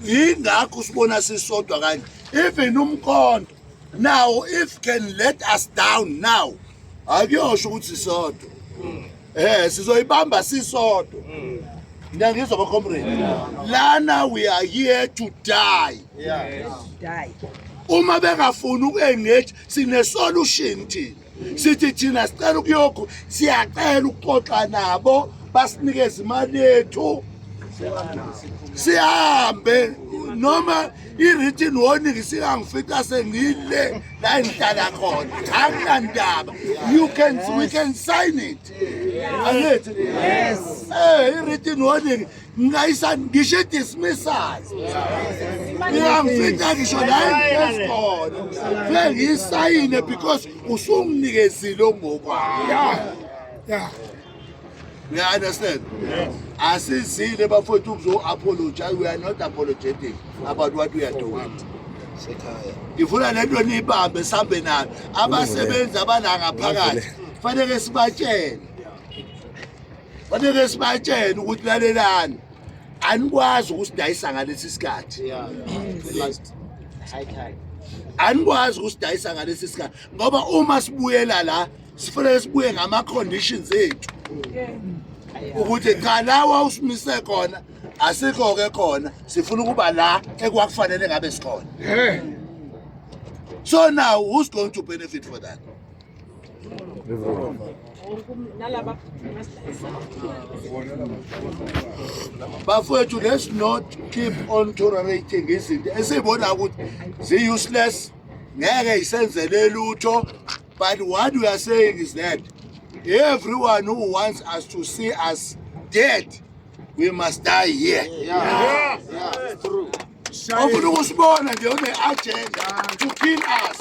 ingakho sibona sisodwa kanje. Even umkhondo now if can let us down now akuyosho ukuthi sisodwa sizoyibamba sisodwa. Ngiyangizwa ba comrade lana we are here to die. Die. Uma bengafuni uku-engage sine solution thina sithi thina sicela ukuyokho siyacela ukuxoxa nabo basinikeze imali yethu sihambe noma i-written warning singangifika sengile la engihlala khona akunandaba we can sign it. Yes. I-written warning ngisho dismissal ngiyangifika ngisho la engikhona fike ngiyisayine because usunginikezile ongokwayo. You understand? Asizile bafowethu ukuzo-apologize. We are not apologetic about what we are doing. Ngifuna lento niyibambe sihambe nayo. Abasebenzi abanangaphakathi fanele sibatshele. Fanele sibatshele ukuthi lalelani anikwazi ukusidayisa ngalesi sikhathi. Anikwazi ukusidayisa ngalesi sikhathi ngoba uma sibuyela la sifanele sibuye ngama-conditions ethu. Ukuthi kalawa usimise khona asikho ke khona sifuna ukuba la ekwakufanele ngabe sikhona. So now who's going to benefit for that? Bafowethu, let's not keep on tolerating izinto esibona ukuthi zi-useless ngeke isenzele lutho. But what we are saying is that everyone who wants us to see us dead, we must die here. Ofuna ukusibona nje une-agenda to kill us.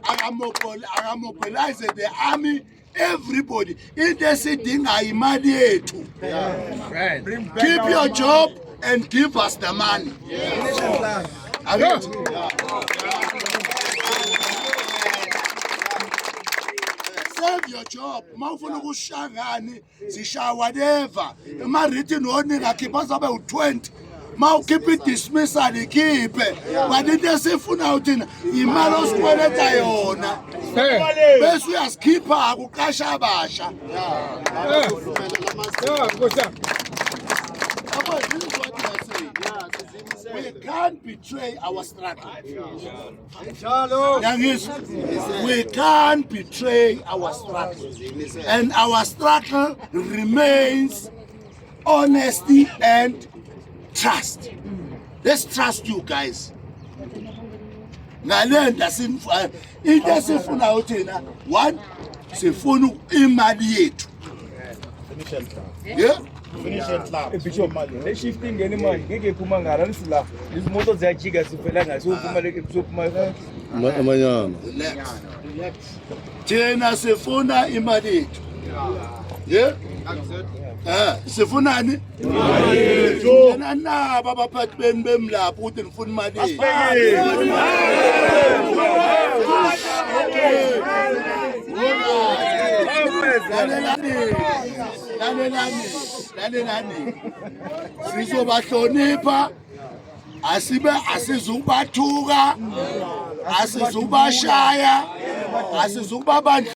Akamobilize the army, everybody. Into esidingayo imali yethu. Keep your job and give us the money. Save your job. Mawufuna ukushangani sisha whatever. Written warning akhipha zabe u20. Mawukhipha i-dismissal ikhiphe. But into esifuna uthina imali osikweleta yona. Bese uyasikhipha ukuqasha abasha. We can't betray our struggle. We can't betray our struggle. And our struggle remains honesty and trust. Let's trust you guys. Ngalenda into esifuna uthina one sifuna imali yethu. Yeah. Shifting any money, ngeke phuma ngala nisila. Izimoto ziyajika sivela ngazo uphuma Amanyama. Thina sifuna imali yethu. Yeah. Sifunani? Imali yethu. Thina naba abaphathi benu bemlapho ukuthi nifuna imali yethu. Lalelani sizobahlonipha asizukubathuka asizubashaya asizukubabandla.